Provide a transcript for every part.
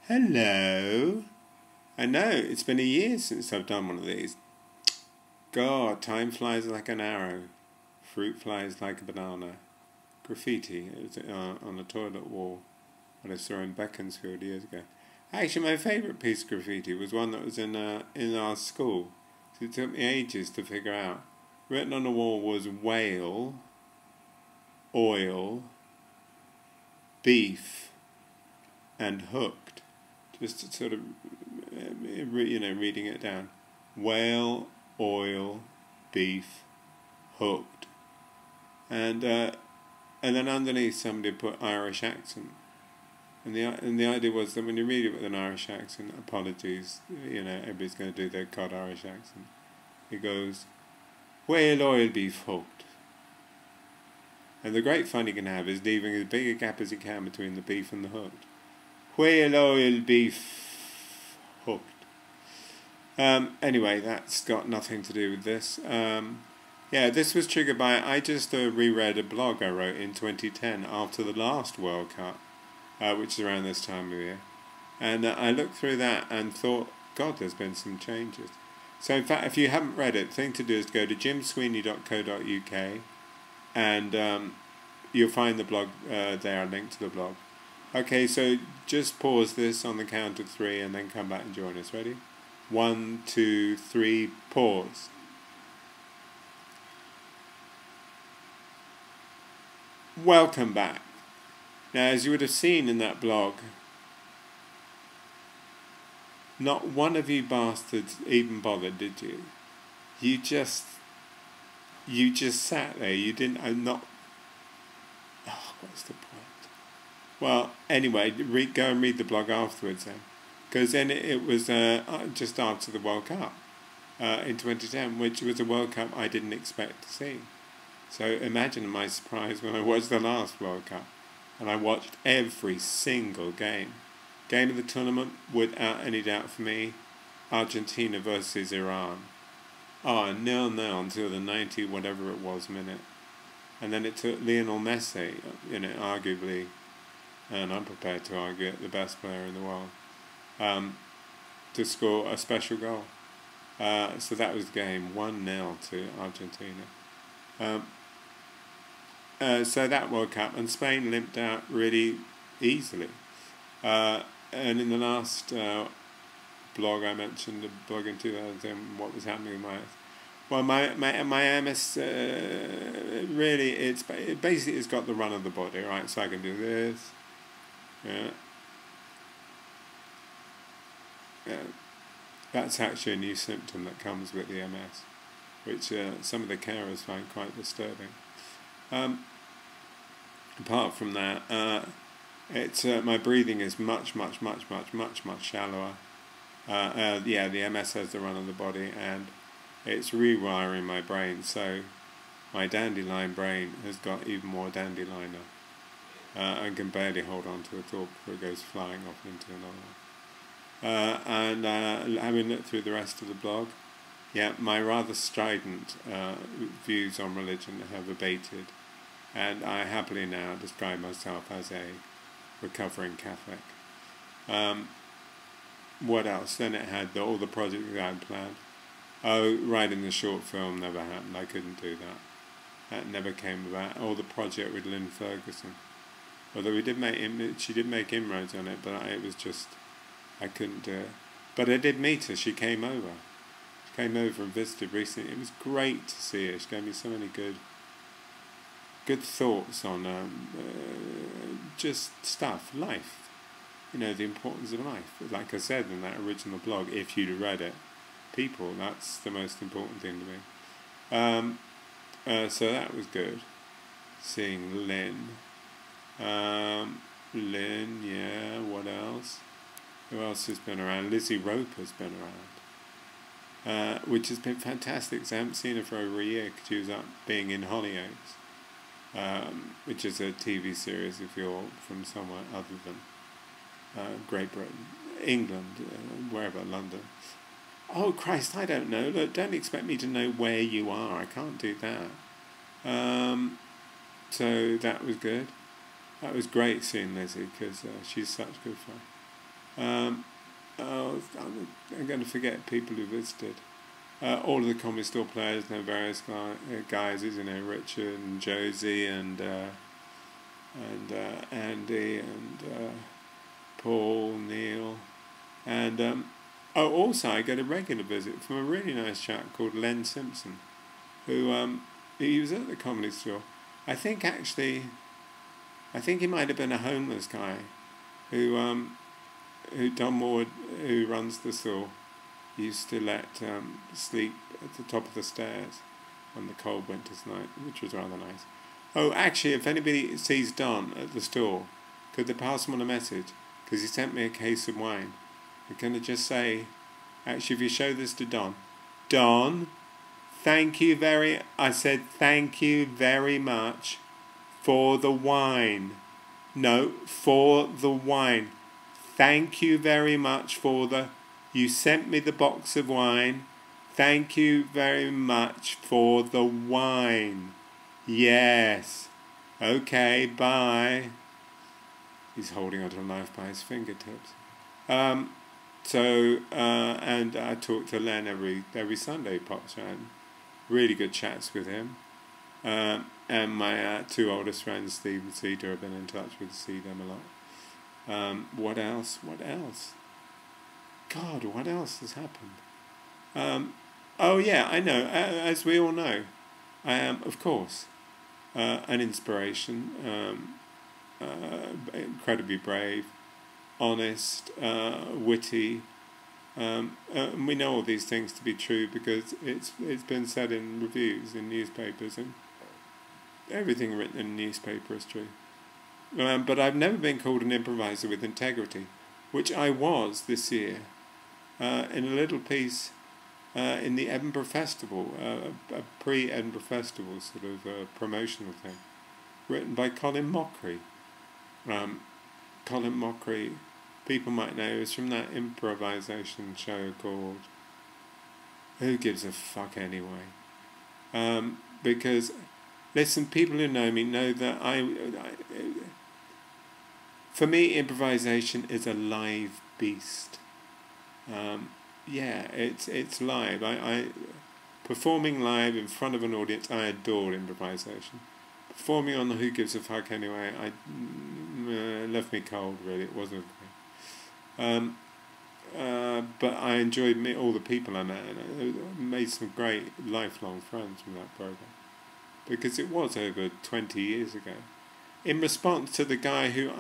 Hello. I know, it's been a year since I've done one of these. God, time flies like an arrow. Fruit flies like a banana. Graffiti. It was on a toilet wall that I saw in Beaconsfield years ago. Actually, my favourite piece of graffiti was one that was in our school. So it took me ages to figure out. Written on the wall was whale, oil, beef, and hooked. Just to sort of, reading it down. Whale, oil, beef, hooked. And then underneath somebody put Irish accent. And the idea was that when you read it with an Irish accent, apologies, everybody's going to do their cod Irish accent. It goes, whale, oil, beef, hooked. And the great fun you can have is leaving as big a gap as you can between the beef and the hooked. Whale, oil, beef, hooked. Anyway, that's got nothing to do with this. This was triggered by, I just reread a blog I wrote in 2010 after the last World Cup, which is around this time of year. And I looked through that and thought, God, there's been some changes. So in fact, if you haven't read it, the thing to do is go to jimsweeney.co.uk and you'll find the blog there, a link to the blog. Okay, so just pause this on the count of 3 and then come back and join us. Ready? 1, 2, 3, pause. Welcome back. Now, as you would have seen in that blog, not one of you bastards even bothered, did you? You just sat there. You didn't. What's the point? Well, anyway, go and read the blog afterwards then, because then it was just after the World Cup in 2010, which was a World Cup I didn't expect to see. So imagine my surprise when I watched the last World Cup, and I watched every single game. Game of the tournament, without any doubt for me, Argentina versus Iran. 0-0 until the 90 whatever it was minute. And then it took Lionel Messi, arguably, and I'm prepared to argue it, the best player in the world, to score a special goal. So that was the game, 1-0 to Argentina. So that World Cup, and Spain limped out really easily. And in the last blog I mentioned, the blog in 2010, what was happening with my... Well, my MS, really, it basically has got the run of the body, right? So I can do this. Yeah. That's actually a new symptom that comes with the MS, which some of the carers find quite disturbing. Apart from that, it's my breathing is much shallower. The MS has the run of the body, and it's rewiring my brain. So my dandelion brain has got even more dandeliner. And can barely hold on to a thought before it goes flying off into another one. Having looked through the rest of the blog, my rather strident views on religion have abated, and I happily now describe myself as a recovering Catholic. What else? Then it had all the projects I had planned. Oh, writing the short film never happened. I couldn't do that. That never came about. Or the project with Lynn Ferguson. Although she did make inroads on it, but it was just, I couldn't do it. But I did meet her. She came over. She came over and visited recently. It was great to see her. She gave me so many good thoughts on just stuff, life. The importance of life. Like I said in that original blog, if you'd have read it, people, that's the most important thing to me. So that was good. Seeing Lynn. Lynn, what else? Who else has been around? Lizzie Roper's been around, which has been fantastic. So I haven't seen her for over a year because she was up being in Hollyoaks, which is a TV series if you're from somewhere other than Great Britain, England, wherever, London. Oh Christ, I don't know. Look, don't expect me to know where you are. I can't do that. So that was good. That was great seeing Lizzie because she's such good fun. I'm going to forget people who visited. All of the Comedy Store players, know various guys, you know, Richard and Josie and Andy and Paul, Neil, and also I get a regular visit from a really nice chap called Len Simpson, who he was at the Comedy Store. I think he might have been a homeless guy, who Don Ward, who runs the store, used to let sleep at the top of the stairs on the cold winter's night, which was rather nice. Oh, actually, if anybody sees Don at the store, could they pass him on a message? Because he sent me a case of wine. I'm going to just say, actually, if you show this to Don, Don, thank you I said thank you very much for the wine. No, for the wine. Thank you very much you sent me the box of wine. Thank you very much for the wine. Yes. Okay, bye. He's holding onto a knife by his fingertips. And I talk to Len every Sunday, he pops around. Really good chats with him. And my two oldest friends, Steve and Cedar, I've been in touch with, see them a lot. What else? God, what else has happened? Oh yeah, I know, as we all know, I am, of course, an inspiration, incredibly brave, honest, witty, and we know all these things to be true because it's been said in reviews, in newspapers, and everything written in a newspaper is true. But I've never been called an improviser with integrity, which I was this year, in a little piece in the Edinburgh Festival, a pre-Edinburgh Festival sort of promotional thing, written by Colin Mockery. Colin Mockery, people might know, is from that improvisation show called Who Gives a Fuck Anyway? Because, listen, people who know me know that for me, improvisation is a live beast. Yeah, it's live. I performing live in front of an audience, I adore improvisation. Performing on the Who Gives a Fuck Anyway, left me cold, really. It wasn't great. But I enjoyed all the people I met, and I made some great lifelong friends from that program, because it was over 20 years ago. In response to the guy who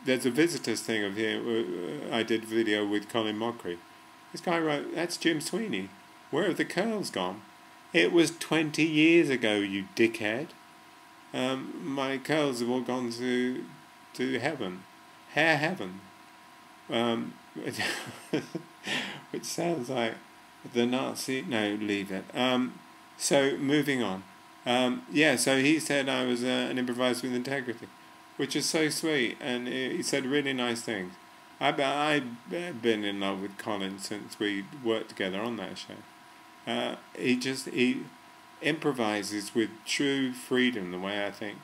there's a visitors thing of here, I did a video with Colin Mockery. This guy wrote, "That's Jim Sweeney. Where have the curls gone?" It was 20 years ago, you dickhead. My curls have all gone to heaven. Hair heaven. Which sounds like the Nazi. No, leave it. So, moving on. Yeah, so he said I was an improviser with integrity, which is so sweet, and he said really nice things. I've been in love with Colin since we worked together on that show. He improvises with true freedom, the way I think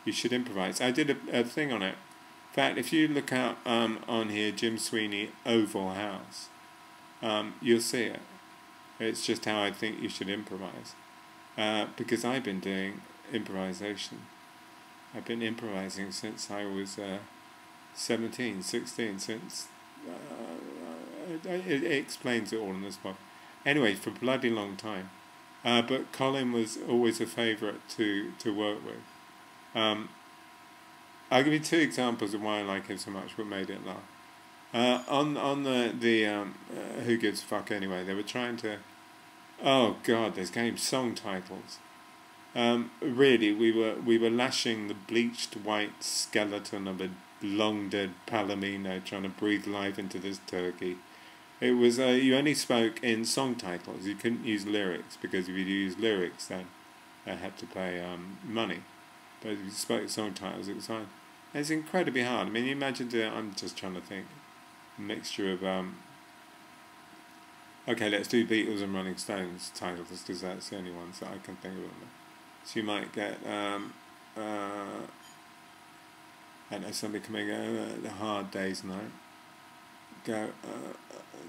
you should improvise. I did a thing on it. In fact, if you look out on here, Jim Sweeney Oval House, you'll see it. It's just how I think you should improvise. Because I've been doing improvisation. I've been improvising since I was 17, 16, since it explains it all in this book. Anyway, for a bloody long time. But Colin was always a favourite to work with. I'll give you two examples of why I like him so much, what made it laugh. On the Who Gives a Fuck Anyway, they were trying to... Oh God, there's game song titles. Really, we were lashing the bleached white skeleton of a long dead Palomino, trying to breathe life into this turkey. It was you only spoke in song titles. You couldn't use lyrics, because if you used lyrics, then they had to pay money. But if you spoke song titles, it was fine. It's incredibly hard. I mean, you imagine I'm just trying to think. A mixture of okay, let's do Beatles and Rolling Stones titles, because that's the only ones that I can think of. So you might get know, somebody coming a hard day's night. Go,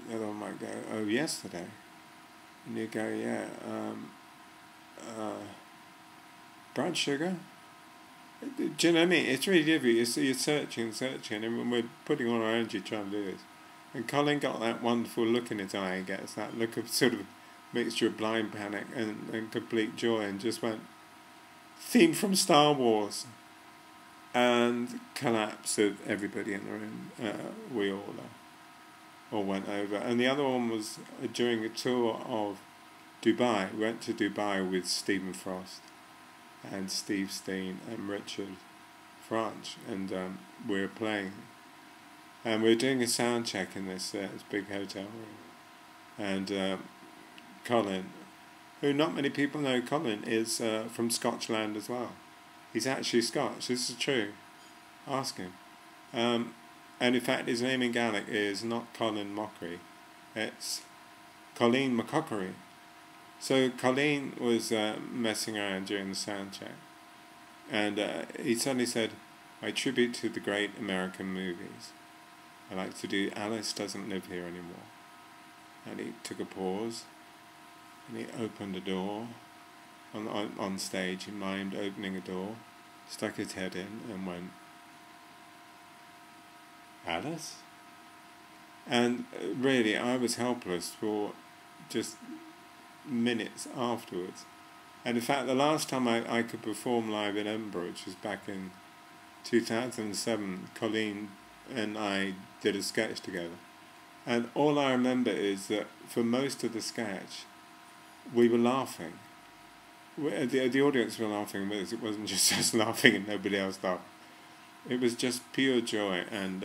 the other one might go, oh, yesterday. And you go, yeah, brown sugar? Do you know what I mean? It's really difficult. You're searching, and we're putting all our energy trying to do this. And Colin got that wonderful look in his eye, he gets that look of sort of mixture of blind panic and complete joy, and just went, theme from Star Wars. And collapse of everybody in the room. We all went over. And the other one was during a tour of Dubai. We went to Dubai with Stephen Frost and Steve Steen and Richard Franch, and we were playing. And we were doing a sound check in this big hotel room. And Colin, who not many people know, Colin is from Scotland as well. He's actually Scotch, this is true. Ask him. And in fact, his name in Gaelic is not Colin Mockery, it's Colleen McCockery. So Colleen was messing around during the sound check, and he suddenly said, "I tribute to the great American movies. I like to do Alice Doesn't Live Here Anymore." And he took a pause, and he opened a door. On stage, he mimed opening a door, stuck his head in, and went, "Alice?" And really, I was helpless for just minutes afterwards. And in fact, the last time I could perform live in Edinburgh, which was back in 2007, Colleen and I did a sketch together. And all I remember is that for most of the sketch, we were laughing. The audience were laughing with us. It wasn't just us laughing and nobody else laughed. It was just pure joy, and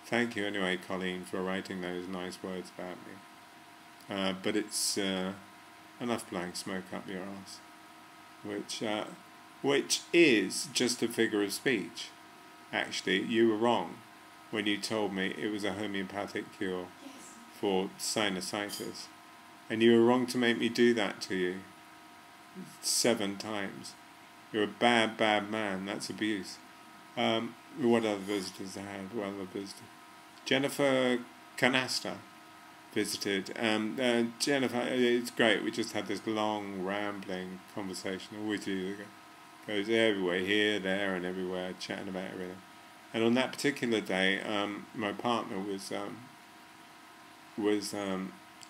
thank you anyway, Colleen, for writing those nice words about me. But it's enough blowing smoke up your arse, which is just a figure of speech. Actually, you were wrong when you told me it was a homeopathic cure for sinusitis, and you were wrong to make me do that to you 7 times. You're a bad, bad man. That's abuse. What other visitors I had? What other visitors? Jennifer Canasta visited. Jennifer, it's great. We just had this long, rambling conversation. Always do. Goes everywhere, here, there, and everywhere, chatting about everything. And on that particular day, my partner was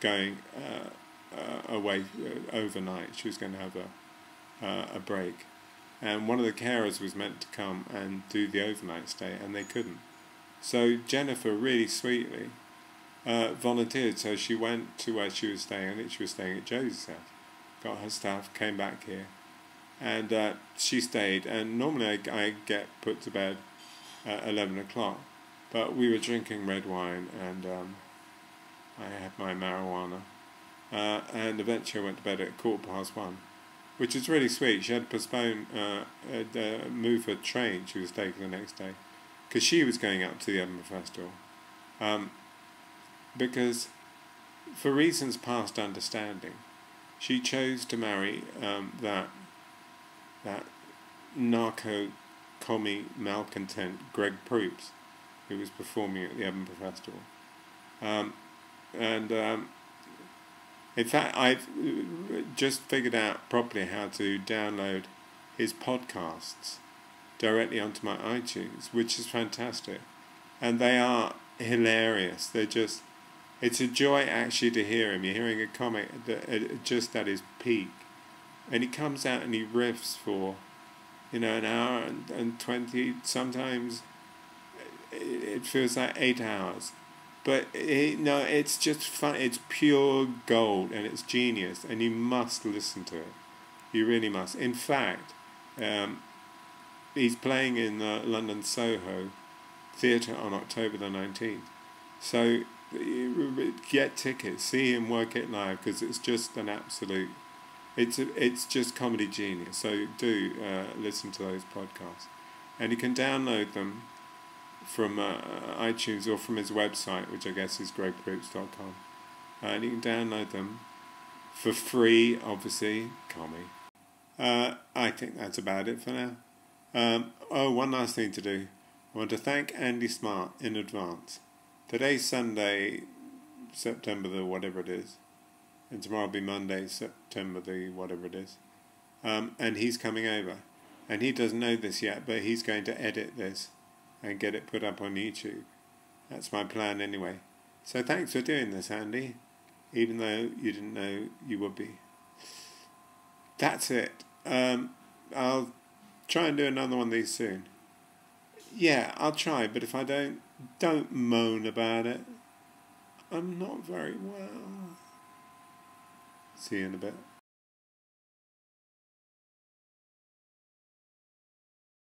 going away overnight. She was going to have a break, and one of the carers was meant to come and do the overnight stay, and they couldn't. So Jennifer really sweetly volunteered. So she went to where she was staying. I think she was staying at Josie's house. Got her stuff, came back here, and she stayed. And normally I get put to bed at 11 o'clock, but we were drinking red wine, and I had my marijuana. And eventually I went to bed at 1:15, which is really sweet. She had to postpone, move her train she was taking the next day, because she was going up to the Edinburgh Festival. Because, for reasons past understanding, she chose to marry that narco-commie malcontent Greg Proops, who was performing at the Edinburgh Festival. In fact, I've just figured out properly how to download his podcasts directly onto my iTunes, which is fantastic. And they are hilarious. It's a joy actually to hear him. You're hearing a comic just at his peak. And he comes out and he riffs for, an hour and 20, sometimes it feels like 8 hours. But it's just fun. It's pure gold, and it's genius, and you must listen to it. You really must. In fact, he's playing in the London Soho Theatre on October the 19th. So get tickets, see him work it live, because it's just an absolute. It's just comedy genius. So do listen to those podcasts, and you can download them from iTunes or from his website, which I guess is gregproops.com, and you can download them for free, obviously. Commie. I think that's about it for now. One last thing to do. I want to thank Andy Smart in advance. Today's Sunday, September the whatever it is, and tomorrow will be Monday, September the whatever it is. And he's coming over. And he doesn't know this yet, but he's going to edit this and get it put up on YouTube. That's my plan anyway. So thanks for doing this, Andy, even though you didn't know you would be. That's it. I'll try and do another one of these soon. Yeah, I'll try, but if I don't moan about it. I'm not very well. See you in a bit.